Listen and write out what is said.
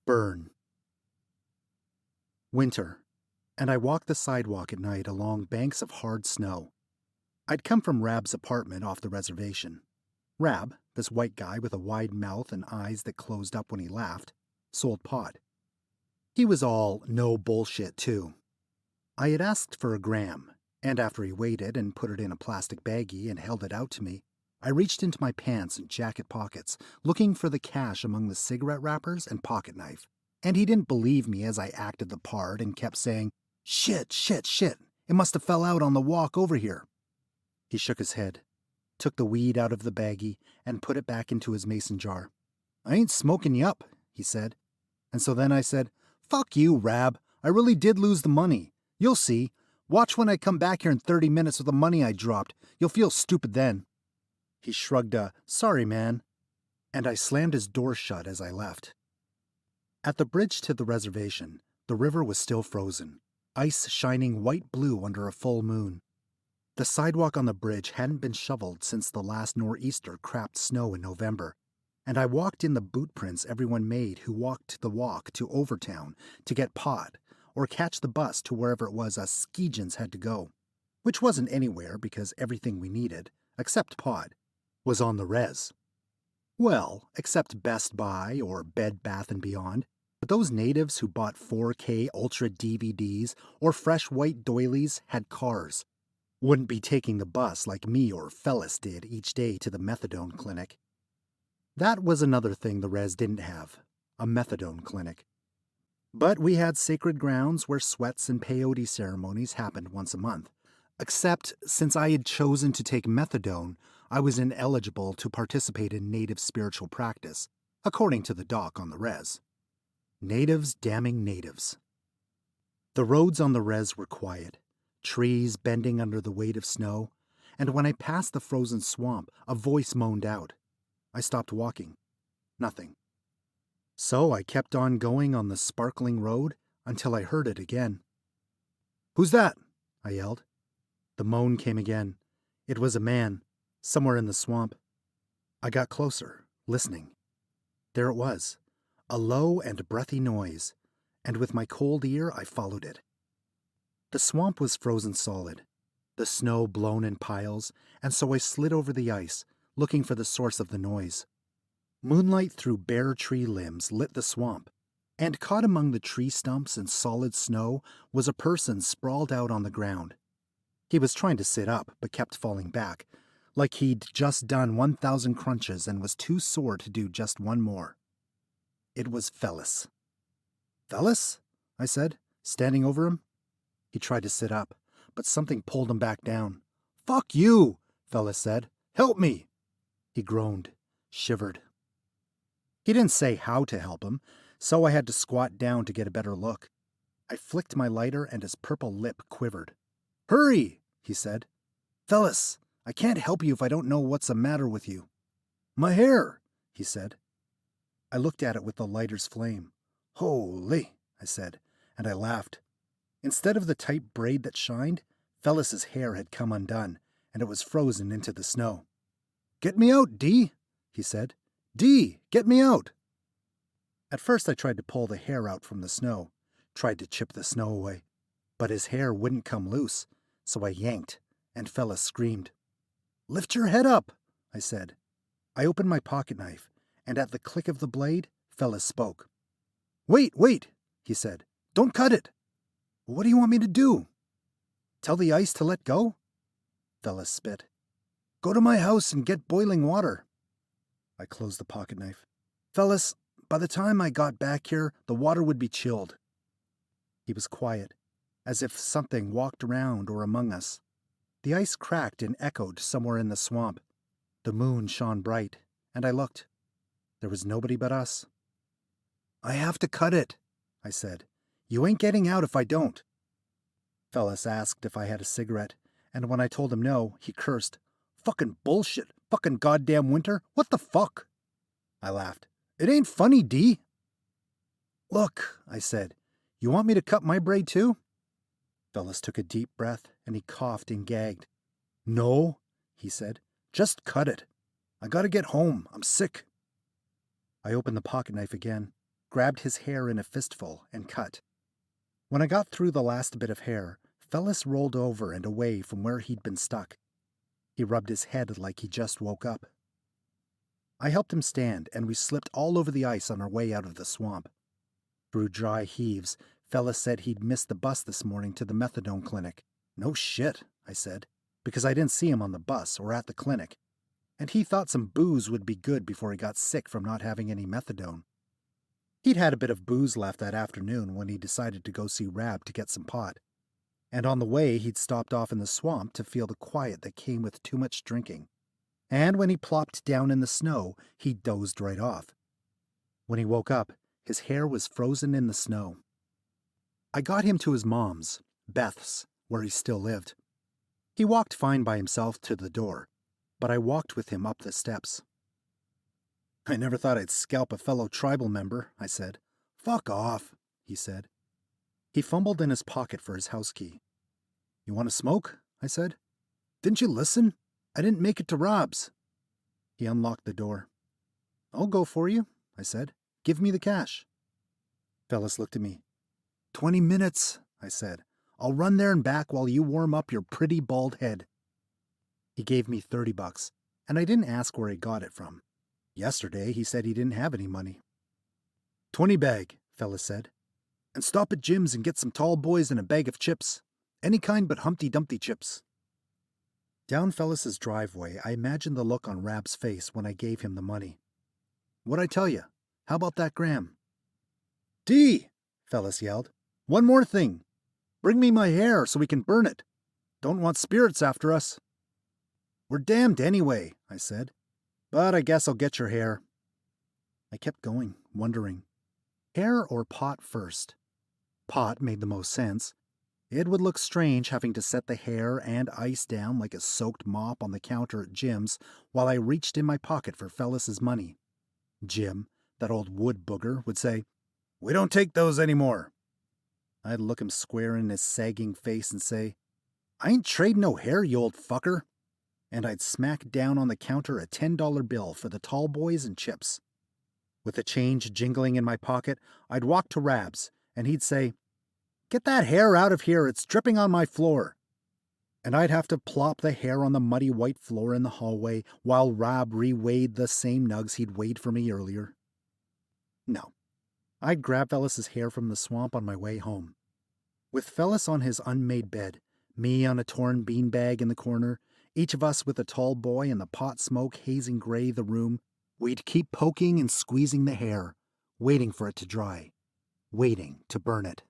Burn. Winter, and I walked the sidewalk at night along banks of hard snow. I'd come from Rab's apartment off the reservation. Rab, this white guy with a wide mouth and eyes that closed up when he laughed, sold pot. He was all no bullshit, too. I had asked for a gram, and after he weighed it and put it in a plastic baggie and held it out to me, I reached into my pants and jacket pockets, looking for the cash among the cigarette wrappers and pocket knife. And he didn't believe me as I acted the part and kept saying, "Shit, shit, shit, it must have fell out on the walk over here." He shook his head, took the weed out of the baggie, and put it back into his mason jar. "I ain't smoking you up," he said. And so then I said, "Fuck you, Rab, I really did lose the money. You'll see. Watch when I come back here in 30 minutes with the money I dropped. You'll feel stupid then." He shrugged a "sorry, man," and I slammed his door shut as I left. At the bridge to the reservation, the river was still frozen, ice shining white-blue under a full moon. The sidewalk on the bridge hadn't been shoveled since the last nor'easter crapped snow in November, and I walked in the boot prints everyone made who walked the walk to Overtown to get pot or catch the bus to wherever it was us Skeejans had to go, which wasn't anywhere because everything we needed, except pot, was on the res. Well, except Best Buy or Bed Bath & Beyond, but those natives who bought 4K Ultra DVDs or fresh white doilies had cars. Wouldn't be taking the bus like me or Fellis did each day to the methadone clinic. That was another thing the res didn't have, a methadone clinic. But we had sacred grounds where sweats and peyote ceremonies happened once a month. Except, since I had chosen to take methadone, I was ineligible to participate in native spiritual practice, according to the doc on the res. Natives damning natives. The roads on the res were quiet, trees bending under the weight of snow, and when I passed the frozen swamp, a voice moaned out. I stopped walking. Nothing. So I kept on going on the sparkling road until I heard it again. "Who's that?" I yelled. The moan came again. It was a man, somewhere in the swamp. I got closer, listening. There it was, a low and breathy noise, and with my cold ear I followed it. The swamp was frozen solid, the snow blown in piles, and so I slid over the ice, looking for the source of the noise. Moonlight through bare tree limbs lit the swamp, and caught among the tree stumps and solid snow was a person sprawled out on the ground. He was trying to sit up, but kept falling back, like he'd just done 1,000 crunches and was too sore to do just one more. It was Fellis. "Fellis?" I said, standing over him. He tried to sit up, but something pulled him back down. "Fuck you," Fellis said. "Help me." He groaned, shivered. He didn't say how to help him, so I had to squat down to get a better look. I flicked my lighter and his purple lip quivered. "Hurry," he said. "Fellis, I can't help you if I don't know what's the matter with you." "My hair," he said. I looked at it with the lighter's flame. "Holy," I said, and I laughed. Instead of the tight braid that shined, Fellis's hair had come undone, and it was frozen into the snow. "Get me out, D," he said. "D, get me out." At first I tried to pull the hair out from the snow, tried to chip the snow away, but his hair wouldn't come loose, so I yanked, and Fellis screamed. "Lift your head up," I said. I opened my pocket knife, and at the click of the blade, Fellis spoke. Wait, he said. "Don't cut it." "What do you want me to do?" "Tell the ice to let go?" Fellis spit. "Go to my house and get boiling water." I closed the pocket knife. "Fellis, by the time I got back here, the water would be chilled." He was quiet, as if something walked around or among us. The ice cracked and echoed somewhere in the swamp. The moon shone bright, and I looked. There was nobody but us. "I have to cut it," I said. "You ain't getting out if I don't." Fellis asked if I had a cigarette, and when I told him no, he cursed. "Fucking bullshit. Fucking goddamn winter. What the fuck?" I laughed. "It ain't funny, D." "Look," I said. "You want me to cut my braid too?" Fellis took a deep breath, and he coughed and gagged. "No," he said. "Just cut it. I gotta get home. I'm sick." I opened the pocket knife again. grabbed his hair in a fistful, and cut. When I got through the last bit of hair, Fellis rolled over and away from where he'd been stuck. He rubbed his head like he just woke up. I helped him stand, and we slipped all over the ice on our way out of the swamp. Through dry heaves, Fellis said he'd missed the bus this morning to the methadone clinic. No shit, I said, because I didn't see him on the bus or at the clinic, and he thought some booze would be good before he got sick from not having any methadone. He'd had a bit of booze left that afternoon when he decided to go see Rab to get some pot, and on the way he'd stopped off in the swamp to feel the quiet that came with too much drinking. And when he plopped down in the snow, he dozed right off. When he woke up, his hair was frozen in the snow. I got him to his mom's, Beth's, where he still lived. He walked fine by himself to the door, but I walked with him up the steps. I never thought I'd scalp a fellow tribal member, I said. Fuck off, he said. He fumbled in his pocket for his house key. You want to smoke? I said. Didn't you listen? I didn't make it to Rob's. He unlocked the door. I'll go for you, I said. Give me the cash. Fellis looked at me. 20 minutes, I said. I'll run there and back while you warm up your pretty bald head. He gave me $30, and I didn't ask where he got it from. Yesterday, he said he didn't have any money. 20 bag, Fellis said. And stop at Jim's and get some tall boys and a bag of chips. Any kind but Humpty Dumpty chips. Down Fellis's driveway, I imagined the look on Rab's face when I gave him the money. What'd I tell you? How about that gram? D! Fellis yelled. One more thing. Bring me my hair so we can burn it. Don't want spirits after us. We're damned anyway, I said. But I guess I'll get your hair. I kept going, wondering. Hair or pot first? Pot made the most sense. It would look strange having to set the hair and ice down like a soaked mop on the counter at Jim's while I reached in my pocket for Fellis's money. Jim, that old wood booger, would say, We don't take those anymore. I'd look him square in his sagging face and say, I ain't trading no hair, you old fucker. And I'd smack down on the counter a $10 bill for the tall boys and chips. With the change jingling in my pocket, I'd walk to Rab's, and he'd say, Get that hair out of here, it's dripping on my floor. And I'd have to plop the hair on the muddy white floor in the hallway while Rab reweighed the same nugs he'd weighed for me earlier. No, I'd grab Fellis's hair from the swamp on my way home. With Fellis on his unmade bed, me on a torn beanbag in the corner, each of us with a tall boy and the pot smoke hazing gray the room, we'd keep poking and squeezing the hair, waiting for it to dry, waiting to burn it.